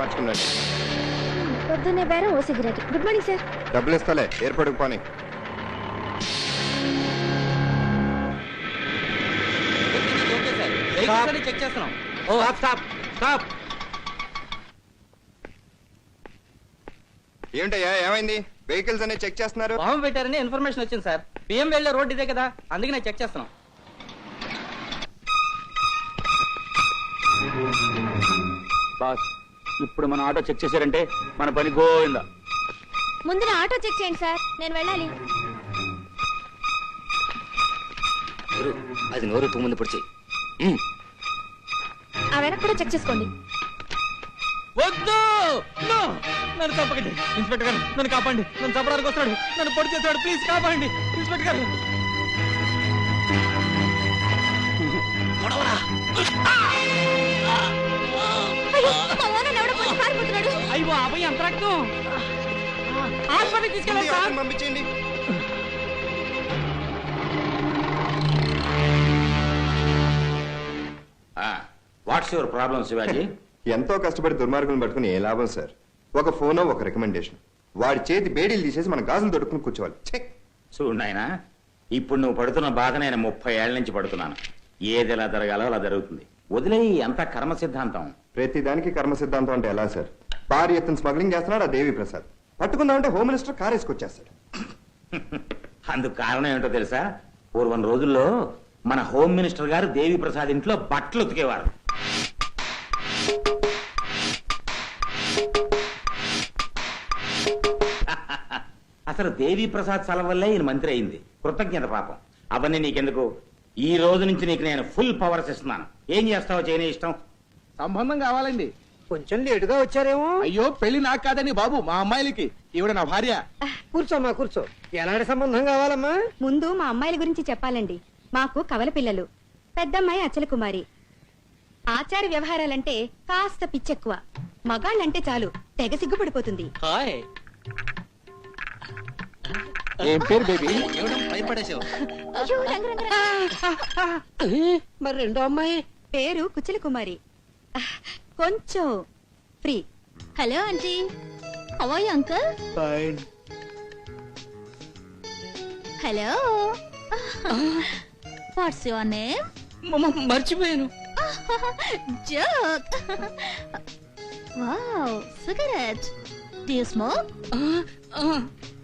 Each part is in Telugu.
మార్చుకున్నాడు. పొద్దున్నే బేరం ఓ సిగరెట్. Good morning sir. డబ్బులు ఇస్తాలే, ఎయిర్పోర్ట్కి పోనీ. చెక్ చేస్తున్నాం. ఏంటయ్యా ఏమైంది? వెహికల్స్ అన్ని చెక్ చేస్తున్నారు. బాంబు పెట్టారని ఇన్ఫర్మేషన్ వచ్చింది సార్. పిఎం వెళ్ళే రోడ్ ఇదే కదా, అందుకే నేను చెక్ చేస్తున్నాం. బాస్, ఇప్పుడు మన ఆటో చెక్ చేశారంటే మన పని గోవిందా. ముందు నా ఆటో చెక్ చేయండి సార్, నేను వెళ్ళాలి. అది నోరు తూ ముందు పొడిచి ఆ వెనక కూడా చెక్ చేసుకోండి. వద్దు, నన్ను చంపకండి ఇన్స్పెక్టర్ గారు, నన్ను కాపాడండి. నన్ను చంపడానికి వస్తాడు, నన్ను పొడి చేస్తాడు, ప్లీజ్ కాపాడండి ఇన్స్పెక్టర్ గారు. అయ్యో అబ్బాయి ఎంత రక్తం, హాస్పిటల్కి తీసుకెళ్ళండి సార్. పంపించండి. What's your problem Shivaji? ఎంతో కష్టపడి దుర్మార్గులను పట్టుకుని ఏ లాభం సార్? ఒక ఫోనో ఒక రికమెండేషన్, వాడి చేతి బేడీలు తీసేసి మన గాజులు దొడుకుని కూర్చోవాలి. చూడు నాయనా, ఇప్పుడు నువ్వు పడుతున్న బాధ నేను 30 ఏళ్ల నుంచి పడుతున్నాను. ఏది ఎలా జరగాలో అలా జరుగుతుంది. వదిలేయి, అంత కర్మ సిద్ధాంతం. ప్రతి దానికి కర్మ సిద్ధాంతం అంటే ఎలా సార్? భారీ ఎత్తున స్మగ్లింగ్ చేస్తున్నాడు ఆ దేవి ప్రసాద్. పట్టుకుందామంటే హోమ్ మినిస్టర్ కార్ వేసుకొచ్చేస్తాడు. అందుకు కారణం ఏంటో తెలుసా? పూర్వం రోజుల్లో మన హోమ్ మినిస్టర్ గారు దేవి ప్రసాద్ ఇంట్లో బట్టలు ఉతికేవారు. అసలు దేవి ప్రసాద్ సలహా వల్లే ఈయన మంత్రి అయింది. కృతజ్ఞత పాపం. అవన్నీ నీకెందుకు? ఈ రోజు నుంచి నీకు నేను ఫుల్ పవర్స్ ఇస్తున్నాను. ఏం చేస్తావో చేయని ఇష్టం. సంబంధం కావాలండి. కొంచెం లేటుగా వచ్చారేమో. అయ్యో, పెళ్లి నాకు కాదని బాబు, మా అమ్మాయిలకి. ఈవిడ నా భార్య. కూర్చోమ్మా కూర్చో. ఎలాంటి సంబంధం కావాలమ్మా? ముందు మా అమ్మాయిల గురించి చెప్పాలండి. మాకు కవల పిల్లలు. పెద్దమ్మాయి అచల కుమారి. ఆచార వ్యవహారాలంటే కాస్త పిచ్చెక్కువ. మగాళ్ళంటే చాలు తెగ సిగ్గుపడిపోతుంది. హాయ్. ఏం పేరు బేబీ? భయపడేసావు. మరి రెండో అమ్మాయి పేరు కుచల కుమారి. కొంచెం free. Hello aunty, how are you uncle? Fine. Hello, what's your name? మర్చిపోయాను. Joke. Wow, cigarette. Do you smoke?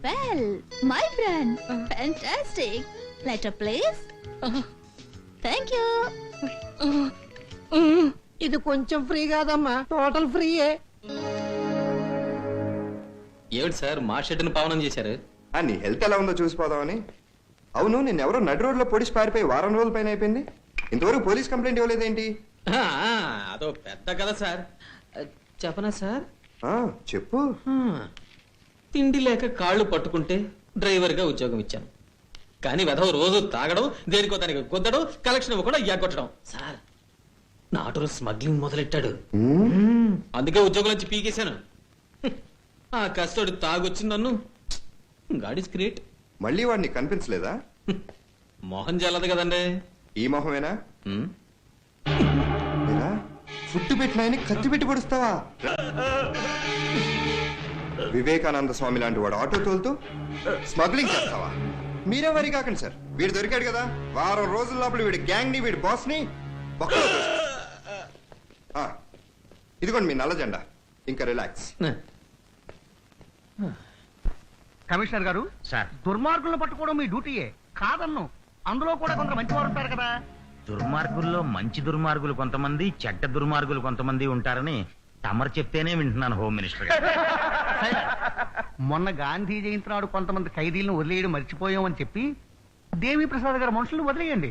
Well, my friend. Fantastic. Letter, please. Thank you. ఇది కొంచెం ఫ్రీ కాదమ్మా, టోటల్ ఫ్రీయే. ఏమిటి సార్ మా షెడ్ని పావనం చేశారు? నీ హెల్త్ ఎలా ఉందో చూసిపోదామని. అవును, నిన్నెవరో నడి రోడ్లో పొడిచి పారిపోయి వారం రోజుల పైన అయిపోయింది. ఇంతవరకు పోలీస్ కంప్లైంట్ ఇవ్వలేదేంటి? అదో పెద్ద కదా సార్. చెప్పనా సార్? చెప్పు. తిండి లేక కాళ్ళు పట్టుకుంటే డ్రైవర్ గా ఉద్యోగం ఇచ్చాను. కానీ వెధవ రోజు తాగడం, దేనికో దానికి గుద్దడం, కలెక్షన్ ఇవ్వకుండా ఎగ్గొట్టడం. సార్, నా ఆటోలో స్మగ్లింగ్ మొదలెట్టాడు. అందుకే ఉద్యోగం నుంచి పీకేశాను. ఆ కష్టోడు తాగొచ్చి నన్ను. God is great. మళ్ళీ వాడిని కనిపించలేదా? మోహన్ జల్లదు కదండి. ఈ మొహమేనా? ఫుడ్ పెట్టినాయని కత్తి పెట్టి పడుస్తావా? వివేకానంద స్వామి లాంటి వాడు ఆటో తోలుతూ స్మగ్లింగ్ చేస్తావా? మీరే వరి కాకండి సార్, వీడు దొరికాడు కదా, వారం రోజుల లోపల వీడి గ్యాంగ్ ని, వీడి బాస్ ని ఇదిగోండి మీ నల్ల జెండా. ఇంకా రిలాక్స్. కమిషనర్ గారు, సార్, దుర్మార్గులను పట్టుకోవడం మీ డ్యూటీయే కాదన్ను. అందులో కూడా కొందరు మంచివారు ఉంటారు కదా. దుర్మార్గుల్లో మంచి దుర్మార్గులు కొంతమంది, చెడ్డ దుర్మార్గులు కొంతమంది ఉంటారని తమరు చెప్తేనే వింటున్నాను హోమ్ మినిస్టర్ గారు. మొన్న గాంధీ జయంతి నాడు కొంతమంది ఖైదీలను వదిలేయడం మర్చిపోయామని చెప్పి దేవి ప్రసాద్ గారు మనుషులను వదిలేయండి.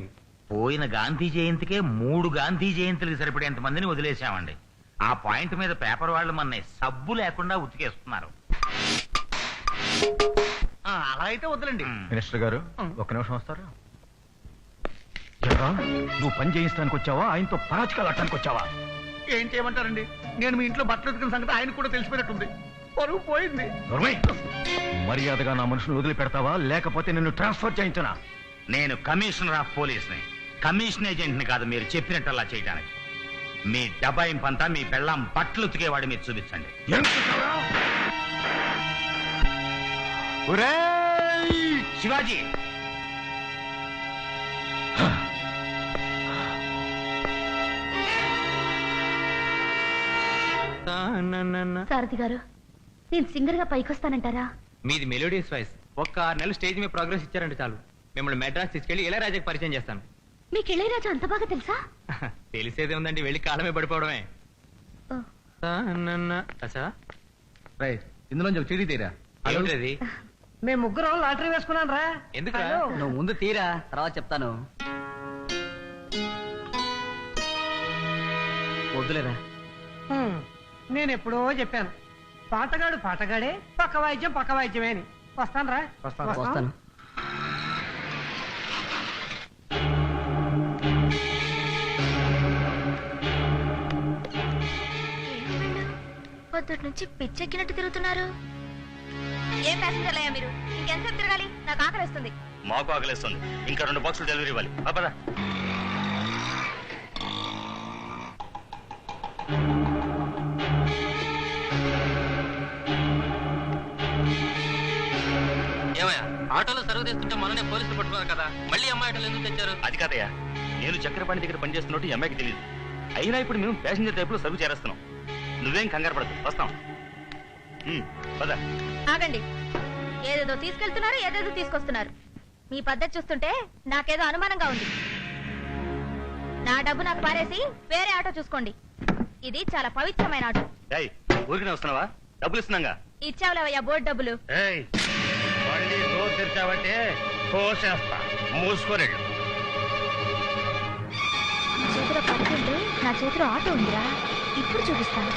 పోయిన గాంధీ జయంతికే 3 గాంధీ జయంతులకు సరిపడేంత మందిని వదిలేశామండి. ఆ పాయింట్ మీద పేపర్ వాళ్ళు మన సబ్బు లేకుండా ఉతికేస్తున్నారు. అలా అయితే వదలండి. మినిస్టర్ గారు, ఒక్క నిమిషం వస్తారా? నువ్వు పని చేయించడానికి వచ్చావా, ఆయనతో పరాచికాలు ఆడటానికి వచ్చావా? ఏం చేయమంటారండి, నేను మీ ఇంట్లో బట్టలు ఉతికిన సంగతి ఆయన కూడా తెలిసిపోయినట్టుంది. పరువు పోయింది. మర్యాదగా నా మనుషులు వదిలి పెడతావా, లేకపోతే నిన్ను ట్రాన్స్ఫర్ చేయించనా? నేను కమిషనర్ ఆఫ్ పోలీస్ ని, కమిషన్ ఏజెంట్ ని కాదు మీరు చెప్పినట్టు అలా చేయడానికి. మీ డబాయింపంతా మీ పెళ్ళాం బట్టలు ఉతికేవాడి మీద చూపించండి. శివాజీ సారథి గారు, నేను సింగర్ గా పైకొస్తానంటారా? మీది మెలోడియస్ వాయిస్. ఒక్క 6 నెలలు స్టేజ్ మీద ప్రోగ్రెస్ ఇచ్చారంటే చాలు, మిమ్మల్ని మెడ్రాస్ తీసుకెళ్లి ఇళయరాజాకి పరిచయం చేస్తాను. మీకు ఇళయరాజా అంత బాగా తెలుసా? తెలిసేదే ఉందండి, వెళ్ళి కాలమే పడిపోవడమే. రైట్, ఇందులోంచి ఒక చీడీ తీరా. ఏమిటది? మేము ముగ్గురం లాటరీ వేసుకున్నాను రా. ఎందుకు? నువ్వు ముందు తీరా, తర్వాత చెప్తాను. వద్దులేరా. నేను ఎప్పుడో చెప్పాను, పాటగాడు పాటగాడే, పక్క వాయిద్యం పక్క వాయిద్యమే అని. వస్తాను రా. వస్తాను. పొద్దుటి నుంచి పిచ్చెక్కినట్టు తిరుగుతున్నారు. ఏం ప్యాసింజర్లు అయ్యా మీరు? ఇంకెంతసేపు తిరగాలి? నాకు ఆకలిస్తుంది. మాకు ఆకలిస్తుంది. ఇంకా 2 బాక్సులు డెలివరీ ఇవ్వాలి. పద. ఏమయ్యా, ఆటోలో సరుకు తెస్తుంటే మననే పోలీసులు పట్టుకున్నారు కదా, మళ్ళీ అమ్మాయి ఆటోలు ఎందుకు తెచ్చారు? అది కాదయ్యా, నేను చక్రపాణి దగ్గర పనిచేస్తున్నట్టు ఈ అమ్మాయికి తెలియదు. అయినా ఇప్పుడు మేము ప్యాసింజర్ టైప్ లో సరుకు చేరేస్తున్నాం. నువ్వేం కంగారు పడదు, వస్తాం. పద. ఆగండి, ఏదేదో తీసుకెళ్తున్నారు, ఏదేదో తీసుకొస్తున్నారు. మీ పద్ధతి చూస్తుంటే నాకేదో అనుమానంగా ఉంది. నా డబ్బు నాకు పారేసి వేరే ఆటో చూసుకోండి. ఇది చాలా పవిత్రమైన ఆటో. ఊరికి వస్తున్నావా? డబ్బులు ఇస్తున్నాగా. ఇచ్చావులేవయ్యా బోర్డు డబ్బులు. మళ్ళీ డోర్ తెరిచావంటే కోసేస్తా. మూసుకోలేడు. చేతిలో పడుతుంటే నా చేతిలో ఆటో ఉందిరా, ఇప్పుడు చూపిస్తాను.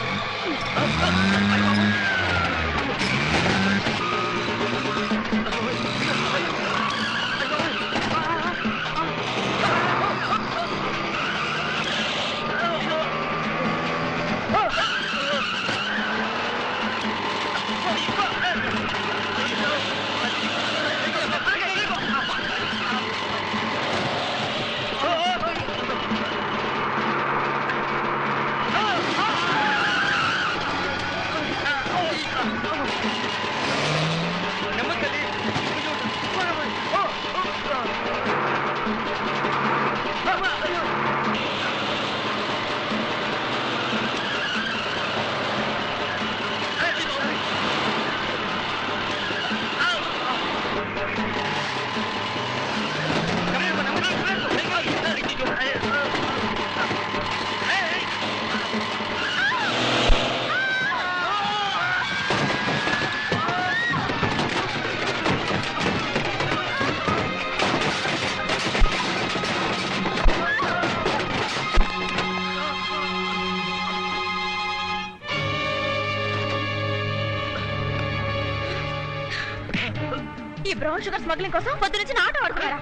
ఈ బ్రౌన్ షుగర్ స్మగ్లింగ్ కోసం పొద్దు నుంచి ఆటో ఆడుతున్నారా?